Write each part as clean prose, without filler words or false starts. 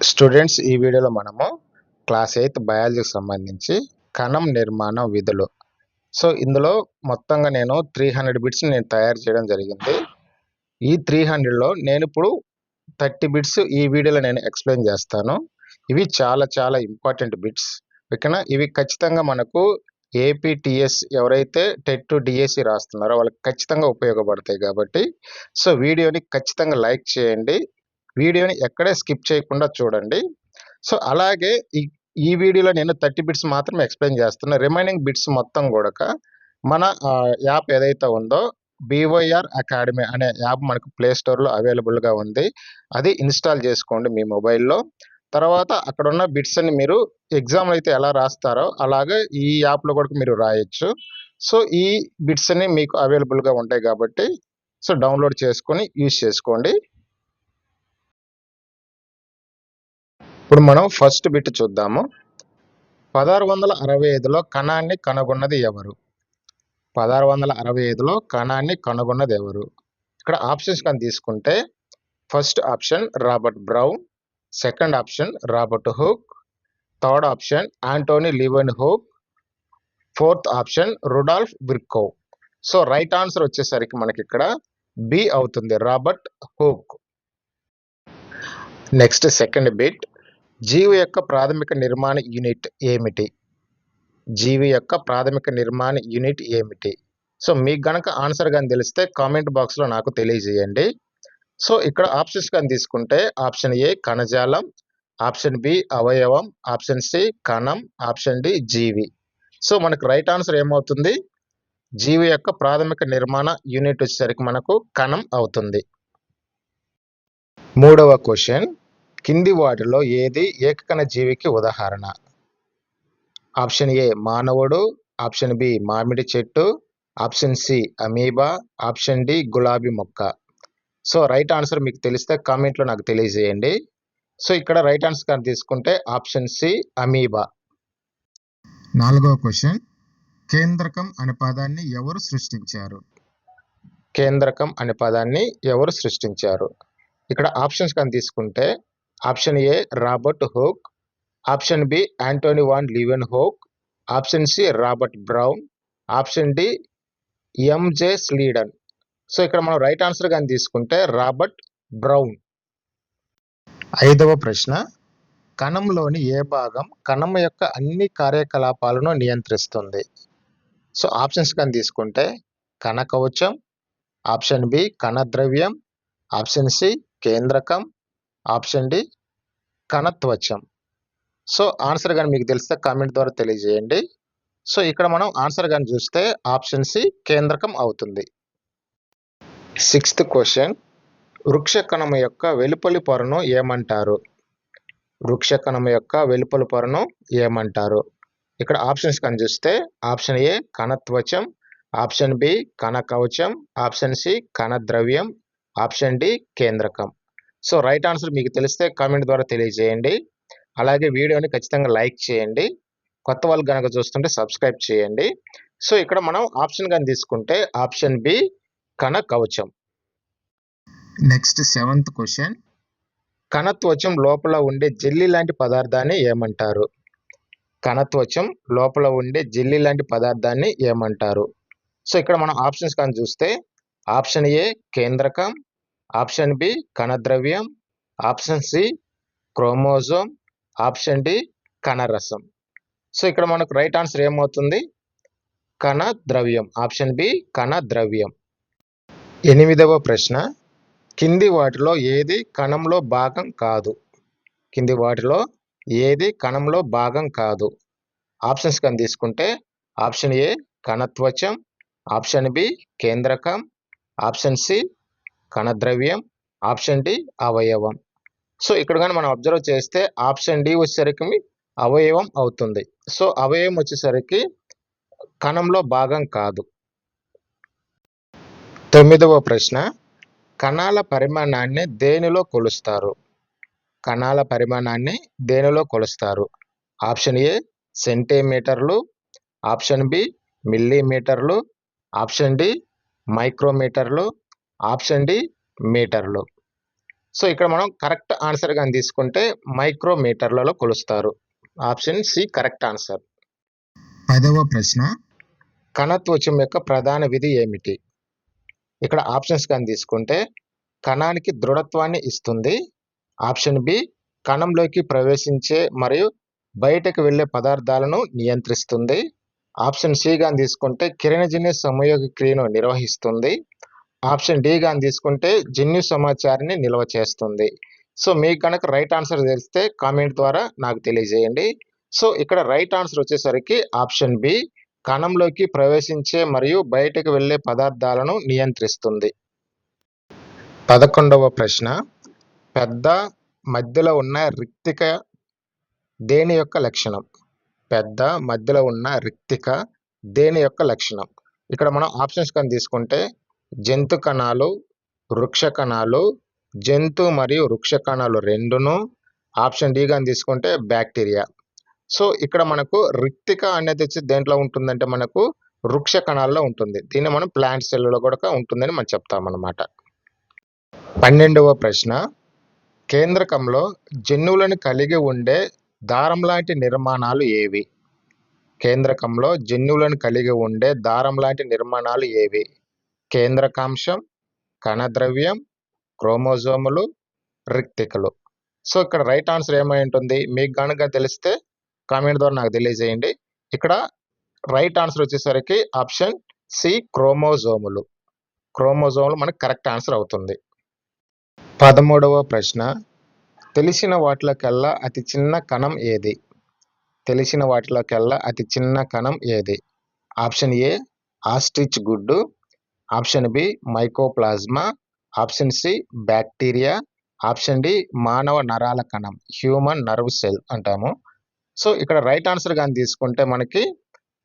Students, ఈ వీడియోలో మనము క్లాస్ 8 బయాలజీకి సంబంధించి కణం నిర్మాణ విధులు. ఇందులో మొత్తంగా నేను 300 బిట్స్ తయారు చేయడం జరిగింది. ఈ 300లో నేను ఇప్పుడు 30 బిట్స్ ఈ వీడియోలో నేను ఎక్స్ప్లెయిన్ చేస్తాను. ఇవి చాలా చాలా ఇంపార్టెంట్ బిట్స్. ఓకేనా? ఇవి ఖచ్చితంగా మనకు ఏపీటీఎస్ ఎవరైతే టెట్ డిఎస్సి రాస్తున్నారో వాళ్ళకి ఖచ్చితంగా ఉపయోగపడతాయి కాబట్టి వీడియోని ఖచ్చితంగా లైక్ చేయండి. వీడియోని ఎక్కడే స్కిప్ చేయకుండా చూడండి. అలాగే ఈ వీడియోలో నేను 30 బిట్స్ మాత్రమే ఎక్స్ప్లెయిన్ చేస్తున్నా. రిమైనింగ్ బిట్స్ మొత్తం కూడా మన యాప్ ఏదైతే ఉందో బీవైఆర్ అకాడమీ అనే యాప్ మనకు ప్లే స్టోర్లో అవైలబుల్గా ఉంది. అది ఇన్స్టాల్ చేసుకోండి మీ మొబైల్లో. తర్వాత అక్కడ ఉన్న బిట్స్ అన్ని మీరు ఎగ్జామ్లో అయితే ఎలా రాస్తారో అలాగే ఈ యాప్లో కూడా మీరు రాయొచ్చు. ఈ బిట్స్ అన్ని మీకు అవైలబుల్గా ఉంటాయి కాబట్టి డౌన్లోడ్ చేసుకొని యూజ్ చేసుకోండి. ఇప్పుడు మనం ఫస్ట్ బిట్ చూద్దాము. 1665లో కణాన్ని కనుగొన్నది ఎవరు? 1665లో కణాన్ని కనుగొన్నది ఎవరు? ఇక్కడ ఆప్షన్స్ కానీ తీసుకుంటే first option Robert Brown, second option Robert Hooke, third option Antonie Leeuwenhoek, fourth option Rudolf Virchow. Right answer వచ్చేసరికి మనకి ఇక్కడ బి అవుతుంది, Robert Hooke. Next second bit, జీవి యొక్క ప్రాథమిక నిర్మాణ యూనిట్ ఏమిటి? జీవి యొక్క ప్రాథమిక నిర్మాణ యూనిట్ ఏమిటి? మీకు గనక ఆన్సర్ కానీ తెలిస్తే కామెంట్ బాక్స్లో నాకు తెలియజేయండి. ఇక్కడ ఆప్షన్స్ కానీ తీసుకుంటే ఆప్షన్ ఏ కణజాలం, ఆప్షన్ బి అవయవం, ఆప్షన్ సి కణం, ఆప్షన్ డి జీవి. మనకు రైట్ ఆన్సర్ ఏమవుతుంది? జీవి యొక్క ప్రాథమిక నిర్మాణ యూనిట్ వచ్చేసరికి మనకు కణం అవుతుంది. మూడవ క్వశ్చన్, కింది వాటిలో ఏది ఏకకణ జీవికి ఉదాహరణ? ఆప్షన్ ఏ మానవుడు, ఆప్షన్ బి మామిడి చెట్టు, option C amoeba, option D గులాబీ మొక్క. రైట్ ఆన్సర్ మీకు తెలిస్తే కామెంట్లో నాకు తెలియజేయండి. ఇక్కడ రైట్ ఆన్సర్ కానీ తీసుకుంటే ఆప్షన్ సి అమీబా. నాలుగవ క్వశ్చన్, కేంద్రకం అనే పదాన్ని ఎవరు సృష్టించారు? కేంద్రకం అనే పదాన్ని ఎవరు సృష్టించారు? ఇక్కడ ఆప్షన్స్ కానీ తీసుకుంటే option A Robert Hooke, option B Antonie van Leeuwenhoek, option C Robert Brown, option D MJ Schleiden. ఇక్కడ మనం రైట్ ఆన్సర్ కానీ తీసుకుంటే రాబర్ట్ బ్రౌన్. ఐదవ ప్రశ్న, కణంలోని ఏ భాగం కణం యొక్క అన్ని కార్యకలాపాలను నియంత్రిస్తుంది? ఆప్షన్స్ కానీ తీసుకుంటే కణ కవచం, ఆప్షన్ బి కణద్రవ్యం, ఆప్షన్ సి కేంద్రకం, ఆప్షన్ డి కణత్వచం. ఆన్సర్ కానీ మీకు తెలిస్తే కామెంట్ ద్వారా తెలియజేయండి. ఇక్కడ మనం ఆన్సర్ కానీ చూస్తే ఆప్షన్ సి కేంద్రకం అవుతుంది. సిక్స్త్ క్వశ్చన్, వృక్ష కణం యొక్క వెలుపలి పొరను ఏమంటారు? వృక్ష కణం యొక్క వెలుపలి పొరను ఏమంటారు? ఇక్కడ ఆప్షన్స్ కానీ చూస్తే ఆప్షన్ ఏ కణత్వచం, ఆప్షన్ బి కణ కవచం, ఆప్షన్ సి కణద్రవ్యం, ఆప్షన్ డి కేంద్రకం. రైట్ ఆన్సర్ మీకు తెలిస్తే కామెంట్ ద్వారా తెలియజేయండి. అలాగే వీడియోని ఖచ్చితంగా లైక్ చేయండి. కొత్త వాళ్ళు కనుక చూస్తుంటే సబ్స్క్రైబ్ చేయండి. ఇక్కడ మనం ఆప్షన్ కానీ తీసుకుంటే ఆప్షన్ బి కణ కవచం. నెక్స్ట్ సెవెంత్ క్వశ్చన్, కణత్వచం లోపల ఉండే జెల్లీ లాంటి పదార్థాన్ని ఏమంటారు? కణత్వచం లోపల ఉండే జెల్లీ లాంటి పదార్థాన్ని ఏమంటారు? ఇక్కడ మనం ఆప్షన్స్ కానీ చూస్తే ఆప్షన్ ఏ కేంద్రకం, ఆప్షన్ బి కణద్రవ్యం, option C chromosome, option D కణరసం. ఇక్కడ మనకు రైట్ ఆన్సర్ ఏమవుతుంది? కణద్రవ్యం, ఆప్షన్ బి కణద్రవ్యం. ఎనిమిదవ ప్రశ్న, కింది వాటిలో ఏది కణంలో భాగం కాదు? కింది వాటిలో ఏది కణంలో భాగం కాదు? ఆప్షన్స్ కానీ తీసుకుంటే ఆప్షన్ ఏ కణత్వచం, ఆప్షన్ బి కేంద్రకం, ఆప్షన్ సి కణద్రవ్యం, ఆప్షన్ డి అవయవం. ఇక్కడ కానీ మనం అబ్జర్వ్ చేస్తే ఆప్షన్ డి వచ్చేసరికి అవయవం అవుతుంది. అవయవం వచ్చేసరికి కణంలో భాగం కాదు. తొమ్మిదవ ప్రశ్న, కణాల పరిమాణాన్ని దేనిలో కొలుస్తారు? కణాల పరిమాణాన్ని దేనిలో కొలుస్తారు? ఆప్షన్ ఏ సెంటీమీటర్లు, ఆప్షన్ బి మిల్లీమీటర్లు, ఆప్షన్ డి మైక్రోమీటర్లు, ఆప్షన్ డి మీటర్లు. సో ఇక్కడ మనం కరెక్ట్ ఆన్సర్ గాని తీసుకుంటే మైక్రోమీటర్లలో కొలుస్తారు. Option C correct answer. 10వ ప్రశ్న, కణత్వచం యొక్క ప్రధాన విధి ఏమిటి? ఇక్కడ ఆప్షన్స్ గాని తీసుకుంటే కణానికి దృఢత్వాన్ని ఇస్తుంది. ఆప్షన్ బి కణంలోకి ప్రవేశించే మరియు బయటకు వెళ్లే పదార్థాలను నియంత్రిస్తుంది. ఆప్షన్ సి గాని తీసుకుంటే కిరణజన్య సంయోగ క్రియను నిర్వహిస్తుంది. ఆప్షన్ డి గాని తీసుకుంటే జన్యు సమాచారాన్ని నిల్వ చేస్తుంది. సో మీకు కనుక రైట్ ఆన్సర్ తెలిస్తే కామెంట్ ద్వారా నాకు తెలియజేయండి. సో ఇక్కడ రైట్ ఆన్సర్ వచ్చేసరికి ఆప్షన్ బి కణంలోకి ప్రవేశించే మరియు బయటకు వెళ్లే పదార్థాలను నియంత్రిస్తుంది. 11వ ప్రశ్న, పెద్ద మధ్యలో ఉన్న రిక్తిక దేని యొక్క లక్షణం? పెద్ద మధ్యలో ఉన్న రిక్తిక దేని యొక్క లక్షణం? ఇక్కడ మనం ఆప్షన్స్ కానీ తీసుకుంటే జంతు కణాలు, వృక్ష కణాలు, జంతు మరియు వృక్ష కణాలు రెండును. ఆప్షన్ డి గాని తీసుకుంటే బ్యాక్టీరియా. సో ఇక్కడ మనకు రిక్తిక అనేది వచ్చి దేంట్లో ఉంటుందంటే మనకు వృక్ష కణాల్లో ఉంటుంది. దీన్ని మనం ప్లాంట్ సెల్లో కూడా ఉంటుందని మనం చెప్తామన్నమాట. 12వ ప్రశ్న, కేంద్రకంలో జన్యువులను కలిగి ఉండే దారం లాంటి నిర్మాణాలు ఏవి? కేంద్రకంలో జన్యువులను కలిగి ఉండే దారం లాంటి నిర్మాణాలు ఏవి? కేంద్రకాంశం, కణద్రవ్యం, క్రోమోజోములు, రిక్తికలు. సో ఇక్కడ రైట్ ఆన్సర్ ఏమై ఉంటుంది? మీకు కనుక తెలిస్తే కామెంట్ ద్వారా నాకు తెలియజేయండి. ఇక్కడ రైట్ ఆన్సర్ వచ్చేసరికి ఆప్షన్ సి క్రోమోజోములు. క్రోమోజోములు మనకు కరెక్ట్ ఆన్సర్ అవుతుంది. 13వ ప్రశ్న, తెలిసిన వాటిలోకెల్లా అతి చిన్న కణం ఏది? తెలిసిన వాటిలోకెల్లా అతి చిన్న కణం ఏది? ఆప్షన్ ఏ ఆస్ట్రిచ్ గుడ్డు, option B mycoplasma, option C bacteria, option D మానవ నరాల కణం, హ్యూమన్ నర్వ్ సెల్ అంటాము. సో ఇక్కడ రైట్ ఆన్సర్ కానీ తీసుకుంటే మనకి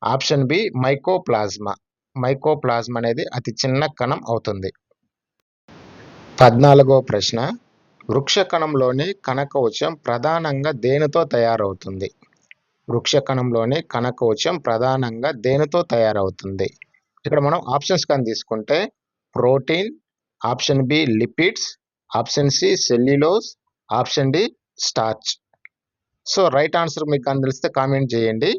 ఆప్షన్ బి మైకోప్లాజ్మా. మైకోప్లాజ్మా అనేది అతి చిన్న కణం అవుతుంది. 14వ ప్రశ్న, వృక్ష కణంలోని కణకవచం ప్రధానంగా దేనితో తయారవుతుంది? వృక్ష కణంలోని కణకవచం ప్రధానంగా దేనితో తయారవుతుంది? ఇక్కడ మనం ఆప్షన్స్ కానీ తీసుకుంటే protein, option B lipids, option C cellulose, option D starch. So right answer మీకు కానీ తెలిస్తే కామెంట్ చేయండి.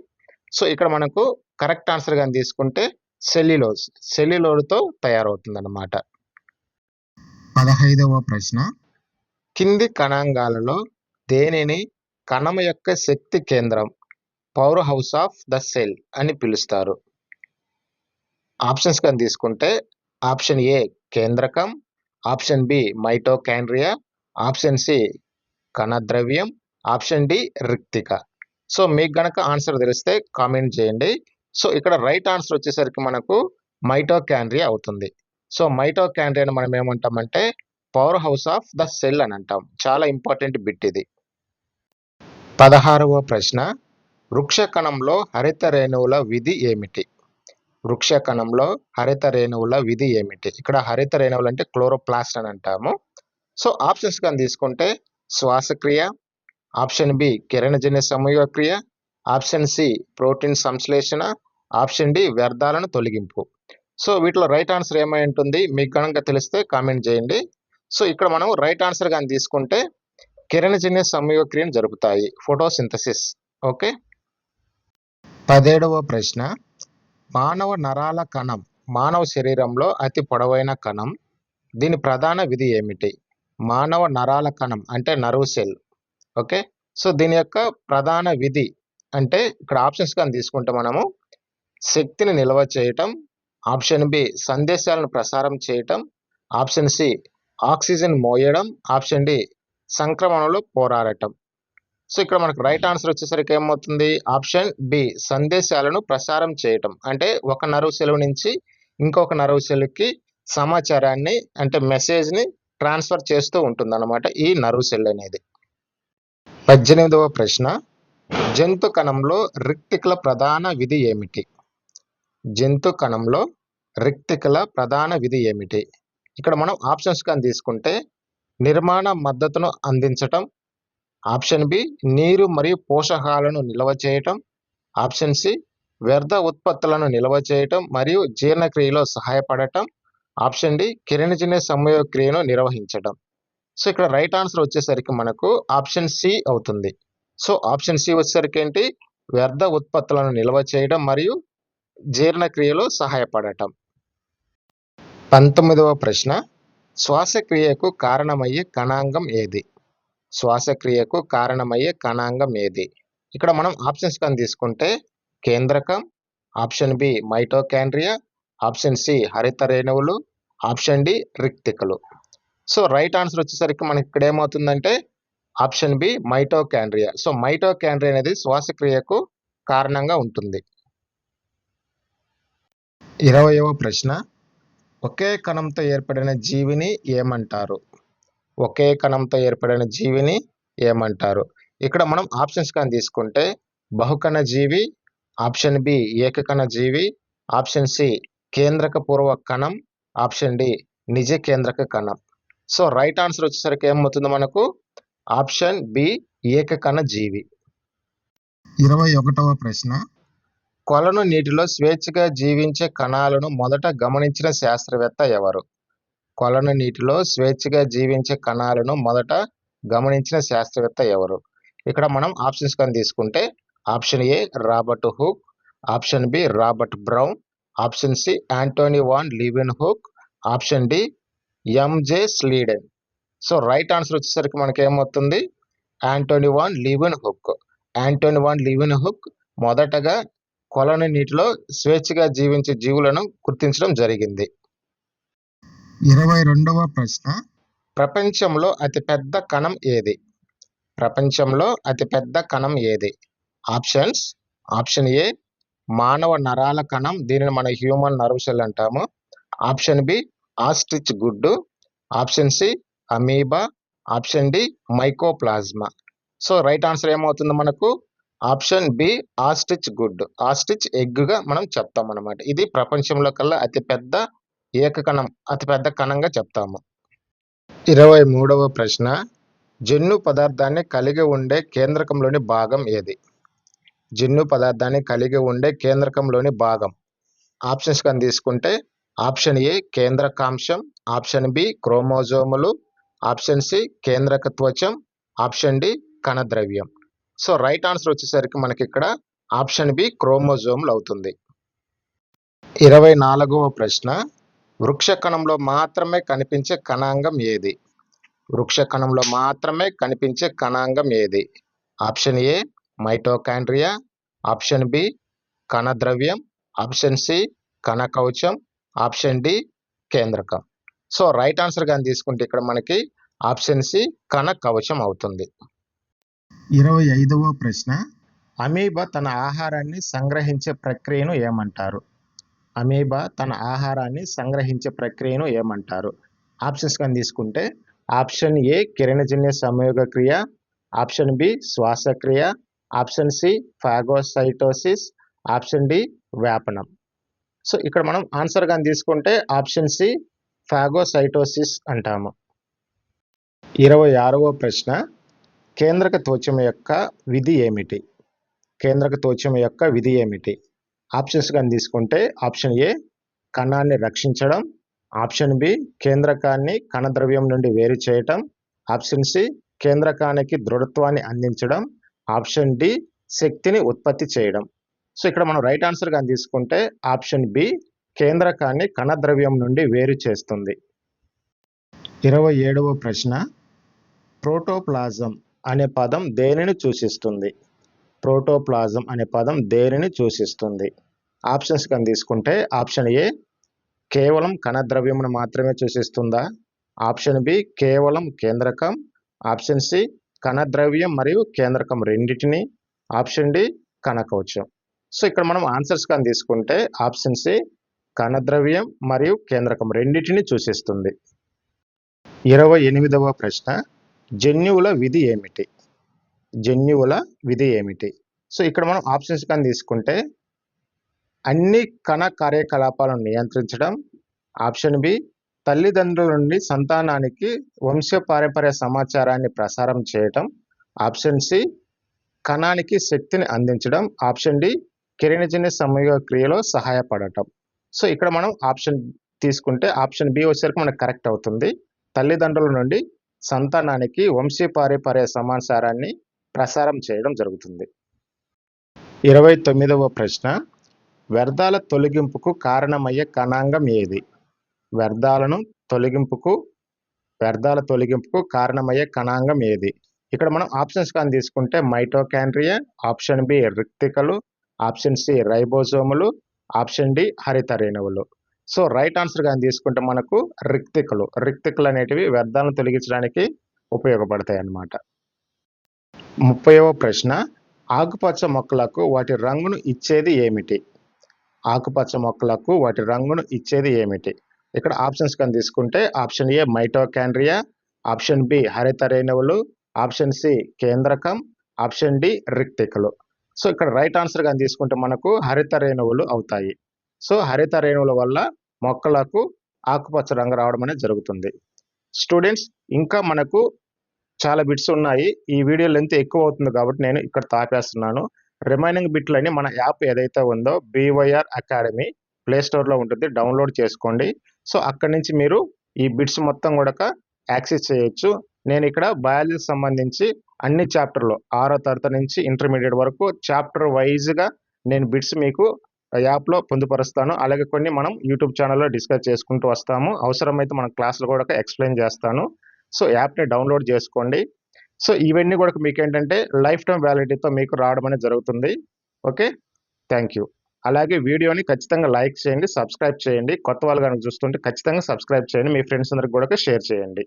సో ఇక్కడ మనకు కరెక్ట్ ఆన్సర్ కానీ తీసుకుంటే సెల్యులోజ్. సెల్యులోజ్తో తయారవుతుంది అన్నమాట. 15వ ప్రశ్న, కింది కణాంగాలలో దేనిని కణం యొక్క శక్తి కేంద్రం, powerhouse of the cell అని పిలుస్తారు? ఆప్షన్స్ కానీ తీసుకుంటే ఆప్షన్ ఏ కేంద్రకం, option B mitochondria, option C కణద్రవ్యం, ఆప్షన్ డి రిక్తిక. సో మీకు గనక ఆన్సర్ తెలిస్తే కామెంట్ చేయండి. సో ఇక్కడ రైట్ ఆన్సర్ వచ్చేసరికి మనకు మైటోకాండ్రియా అవుతుంది. సో మైటోకాండ్రియాని మనం ఏమంటామంటే power house of the cell అని అంటాం. చాలా ఇంపార్టెంట్ బిట్ ఇది. 16వ ప్రశ్న, వృక్ష కణంలో హరిత రేణువుల విధి ఏమిటి? వృక్ష కణంలో హరిత రేణువుల విధి ఏమిటి? ఇక్కడ హరిత రేణువులు అంటే క్లోరోప్లాస్ట్ అని అంటాము. సో ఆప్షన్స్ కానీ తీసుకుంటే శ్వాసక్రియ, ఆప్షన్ బి కిరణజన్య సంయోగ క్రియ, ఆప్షన్ సి ప్రోటీన్ సంశ్లేషణ, ఆప్షన్ డి వ్యర్థాలను తొలగింపు. సో వీటిలో రైట్ ఆన్సర్ ఏమై ఉంటుంది? మీకు కనుక తెలిస్తే కామెంట్ చేయండి. సో ఇక్కడ మనం రైట్ ఆన్సర్ కానీ తీసుకుంటే కిరణజన్య సంయోగ క్రియను జరుపుతాయి, ఫోటోసింథసిస్. ఓకే. 17వ ప్రశ్న, మానవ నరాల కణం మానవ శరీరంలో అతి పొడవైన కణం. దీని ప్రధాన విధి ఏమిటి? మానవ నరాల కణం అంటే నర్వ్ సెల్. ఓకే. సో దీని యొక్క ప్రధాన విధి అంటే ఇక్కడ ఆప్షన్స్ కానీ తీసుకుంటే మనము శక్తిని నిల్వ చేయటం, ఆప్షన్ బి సందేశాలను ప్రసారం చేయటం, ఆప్షన్ సి ఆక్సిజన్ మోయడం, ఆప్షన్ డి సంక్రమణలో పోరాడటం. సో ఇక్కడ మనకు రైట్ ఆన్సర్ వచ్చేసరికి ఏమవుతుంది? ఆప్షన్ బి సందేశాలను ప్రసారం చేయటం. అంటే ఒక నర్వ్ సెల్ నుంచి ఇంకొక నర్వ్ సెల్కి సమాచారాన్ని అంటే మెసేజ్ని ట్రాన్స్ఫర్ చేస్తూ ఉంటుంది అన్నమాట ఈ నర్వ్ సెల్ అనేది. 18వ ప్రశ్న, జంతు కణంలో రిక్తికల ప్రధాన విధి ఏమిటి? జంతు కణంలో రిక్తికల ప్రధాన విధి ఏమిటి? ఇక్కడ మనం ఆప్షన్స్ కానీ తీసుకుంటే నిర్మాణ మద్దతును అందించటం, ఆప్షన్ బి నీరు మరియు పోషకాలను నిల్వ చేయటం, ఆప్షన్ సి వ్యర్థ ఉత్పత్తులను నిల్వ చేయటం మరియు జీర్ణక్రియలో సహాయపడటం, ఆప్షన్ డి కిరణజన్య సంయోగ క్రియను నిర్వహించటం. సో ఇక్కడ రైట్ ఆన్సర్ వచ్చేసరికి మనకు ఆప్షన్ సి అవుతుంది. సో ఆప్షన్ సి వచ్చేసరికి ఏంటి, వ్యర్థ ఉత్పత్తులను నిల్వ చేయడం మరియు జీర్ణక్రియలో సహాయపడటం. 19వ ప్రశ్న, శ్వాసక్రియకు కారణమయ్యే కణాంగం ఏది? శ్వాసక్రియకు కారణమయ్యే కణాంగం ఏది? ఇక్కడ మనం ఆప్షన్స్ కానీ తీసుకుంటే కేంద్రకం, option B mitochondria, option C హరిత రేణువులు, ఆప్షన్ డి రిక్తికలు. సో రైట్ ఆన్సర్ వచ్చేసరికి మనకి ఇక్కడ ఏమవుతుందంటే option B mitochondria. So mitochondria అనేది శ్వాసక్రియకు కారణంగా ఉంటుంది. 20వ ప్రశ్న, ఒకే కణంతో ఏర్పడిన జీవిని ఏమంటారు? ఒకే కణంతో ఏర్పడిన జీవిని ఏమంటారు? ఇక్కడ మనం ఆప్షన్స్ కానీ తీసుకుంటే బహుకణ జీవి, ఆప్షన్ బి ఏకకణ జీవి, ఆప్షన్ సి కేంద్రక పూర్వ కణం, ఆప్షన్ డి నిజ కేంద్రక కణం. సో రైట్ ఆన్సర్ వచ్చేసరికి ఏమవుతుంది మనకు ఆప్షన్ బి ఏకకణ జీవి. 21వ ప్రశ్న, కొలను నీటిలో స్వేచ్ఛగా జీవించే కణాలను మొదట గమనించిన శాస్త్రవేత్త ఎవరు? కొలను నీటిలో స్వేచ్ఛగా జీవించే కణాలను మొదట గమనించిన శాస్త్రవేత్త ఎవరు? ఇక్కడ మనం ఆప్షన్స్ కానీ తీసుకుంటే option A Robert Hooke, option B Robert Brown, option C Antonie van Leeuwenhoek, option D MJ Schleiden. So right answer వచ్చేసరికి మనకి ఏమవుతుంది Antonie van Leeuwenhoek. Antonie van Leeuwenhoek మొదటగా కొలను నీటిలో స్వేచ్ఛగా జీవించే జీవులను గుర్తించడం జరిగింది. 22వ ప్రశ్న, ప్రపంచంలో అతిపెద్ద కణం ఏది? ప్రపంచంలో అతిపెద్ద కణం ఏది? ఆప్షన్స్, ఆప్షన్ ఏ మానవ నరాల కణం, దీనిని మన హ్యూమన్ నర్వ్ సెల్ అంటాము. ఆప్షన్ బి ఆస్ట్రిచ్ గుడ్డు, option C amoeba, option D mycoplasma. So right answer ఏమవుతుంది మనకు ఆప్షన్ బి ఆస్ట్రిచ్ గుడ్. ఆస్ట్రిచ్ ఎగ్గా మనం చెప్తాం అనమాట. ఇది ప్రపంచంలో కల్లా అతిపెద్ద ఏకకణం, అతిపెద్ద కణంగా చెప్తాము. 23వ ప్రశ్న, జన్యు పదార్థాన్ని కలిగి ఉండే కేంద్రకంలోని భాగం ఏది? జన్యు పదార్థాన్ని కలిగి ఉండే కేంద్రకంలోని భాగం. ఆప్షన్స్ కానీ తీసుకుంటే ఆప్షన్ ఏ కేంద్రకాంశం, ఆప్షన్ బి క్రోమోజోములు, ఆప్షన్ సి కేంద్రక త్వచం, ఆప్షన్ డి కణద్రవ్యం. సో రైట్ ఆన్సర్ వచ్చేసరికి మనకి ఇక్కడ ఆప్షన్ బి క్రోమోజోములు అవుతుంది. 24వ ప్రశ్న, వృక్ష కణంలో మాత్రమే కనిపించే కణాంగం ఏది? వృక్ష కణంలో మాత్రమే కనిపించే కణాంగం ఏది? Option A mitochondria, option B కణద్రవ్యం, ఆప్షన్ సి కణకవచం, ఆప్షన్ డి కేంద్రకం. సో రైట్ ఆన్సర్ కానీ తీసుకుంటే ఇక్కడ మనకి ఆప్షన్ సి కణకవచం అవుతుంది. 25వ ప్రశ్న, అమీబా తన ఆహారాన్ని సంగ్రహించే ప్రక్రియను ఏమంటారు? అమీబా తన ఆహారాన్ని సంగ్రహించే ప్రక్రియను ఏమంటారు? ఆప్షన్స్ కానీ తీసుకుంటే ఆప్షన్ ఏ కిరణజన్య సంయోగ క్రియ, ఆప్షన్ బి శ్వాసక్రియ, option C phagocytosis, option D వ్యాపనం. సో ఇక్కడ మనం ఆన్సర్ కానీ తీసుకుంటే ఆప్షన్ సి ఫాగోసైటోసిస్ అంటాము. 26వ ప్రశ్న, కేంద్రక త్వచం యొక్క విధి ఏమిటి? కేంద్రక త్వచం యొక్క విధి ఏమిటి? ఆప్షన్స్ కానీ తీసుకుంటే ఆప్షన్ ఏ కణాన్ని రక్షించడం, ఆప్షన్ బి కేంద్రకాన్ని కణద్రవ్యం నుండి వేరు చేయటం, ఆప్షన్ సి కేంద్రకానికి దృఢత్వాన్ని అందించడం, ఆప్షన్ డి శక్తిని ఉత్పత్తి చేయడం. సో ఇక్కడ మనం రైట్ ఆన్సర్ కానీ తీసుకుంటే ఆప్షన్ బి కేంద్రకాన్ని కణద్రవ్యం నుండి వేరు చేస్తుంది. 27వ ప్రశ్న, ప్రోటోప్లాజం అనే పదం దేనిని సూచిస్తుంది? ప్రోటోప్లాజం అనే పదం దేనిని సూచిస్తుంది? ఆప్షన్స్ కానీ తీసుకుంటే ఆప్షన్ ఏ కేవలం కణద్రవ్యమును మాత్రమే సూచిస్తుందా, ఆప్షన్ బి కేవలం కేంద్రకం, ఆప్షన్ సి కణద్రవ్యం మరియు కేంద్రకం రెండింటిని, ఆప్షన్ డి కణకవచం. సో ఇక్కడ మనం ఆన్సర్స్ కానీ తీసుకుంటే ఆప్షన్ సి కణద్రవ్యం మరియు కేంద్రకం రెండింటిని సూచిస్తుంది. 28వ ప్రశ్న, జన్యువుల విధి ఏమిటి? జన్యువుల విధి ఏమిటి? సో ఇక్కడ మనం ఆప్షన్స్ కానీ తీసుకుంటే అన్ని కణ కార్యకలాపాలను నియంత్రించడం, ఆప్షన్ బి తల్లిదండ్రుల నుండి సంతానానికి వంశపారంపర్య సమాచారాన్ని ప్రసారం చేయటం, ఆప్షన్ సి కణానికి శక్తిని అందించడం, ఆప్షన్ డి కిరణజన్య సంయోగ క్రియలో సహాయపడటం. సో ఇక్కడ మనం ఆప్షన్ తీసుకుంటే ఆప్షన్ బి వచ్చేసరికి మనకు కరెక్ట్ అవుతుంది. తల్లిదండ్రుల నుండి సంతానానికి వంశీపారంపర్య సమాచారాన్ని ప్రసారం చేయడం జరుగుతుంది. 29వ ప్రశ్న, వ్యర్థాల తొలగింపుకు కారణమయ్యే కణాంగం ఏది? వ్యర్థాల తొలగింపుకు కారణమయ్యే కణాంగం ఏది? ఇక్కడ మనం ఆప్షన్స్ కానీ తీసుకుంటే మైటోకాండ్రియా, ఆప్షన్ బి రిక్తికలు, ఆప్షన్ సి రైబోజోములు, ఆప్షన్ డి హరిత రేణువులు. సో రైట్ ఆన్సర్ కానీ తీసుకుంటే మనకు రిక్తికలు అనేటివి వ్యర్థాలను తొలగించడానికి ఉపయోగపడతాయి అన్నమాట. 30వ ప్రశ్న, ఆకుపచ్చ మొక్కలకు వాటి రంగును ఇచ్చేది ఏమిటి? ఆకుపచ్చ మొక్కలకు వాటి రంగును ఇచ్చేది ఏమిటి? ఇక్కడ ఆప్షన్స్ కానీ తీసుకుంటే option A mitochondria, option B హరిత రేణువులు, ఆప్షన్ సి కేంద్రకం, ఆప్షన్ డి రిక్తికలు. సో ఇక్కడ రైట్ ఆన్సర్ కానీ తీసుకుంటే మనకు హరిత రేణువులు అవుతాయి. సో హరిత రేణువుల వల్ల మొక్కలకు ఆకుపచ్చ రంగు రావడం అనేది జరుగుతుంది. స్టూడెంట్స్, ఇంకా మనకు చాలా బిట్స్ ఉన్నాయి. ఈ వీడియో లెంత్ ఎక్కువ అవుతుంది కాబట్టి నేను ఇక్కడ తాపేస్తున్నాను. రిమైనింగ్ బిట్లని మన యాప్ ఏదైతే ఉందో BYR అకాడమీ ప్లే స్టోర్లో ఉంటుంది, డౌన్లోడ్ చేసుకోండి. సో అక్కడి నుంచి మీరు ఈ బిట్స్ మొత్తం కూడా యాక్సెస్ చేయొచ్చు. నేను ఇక్కడ బయాలజీకి సంబంధించి అన్ని చాప్టర్లు 6వ తరగతి నుంచి ఇంటర్మీడియట్ వరకు చాప్టర్ వైజ్గా నేను బిట్స్ మీకు యాప్లో పొందుపరుస్తాను. అలాగే కొన్ని మనం యూట్యూబ్ ఛానల్లో డిస్కస్ చేసుకుంటూ వస్తాము. అవసరమైతే మన క్లాసులు కూడా ఎక్స్ప్లెయిన్ చేస్తాను. సో యాప్ని డౌన్లోడ్ చేసుకోండి. సో ఇవన్నీ కూడా మీకు ఏంటంటే లైఫ్ టైం వ్యాలిడిటీతో మీకు రావడం అనేది జరుగుతుంది. Okay, thank you. అలాగే వీడియోని ఖచ్చితంగా లైక్ చేయండి, సబ్స్క్రైబ్ చేయండి. కొత్త వాళ్ళు కనుక చూస్తుంటే ఖచ్చితంగా సబ్స్క్రైబ్ చేయండి. మీ ఫ్రెండ్స్ అందరికి కూడా షేర్ చేయండి.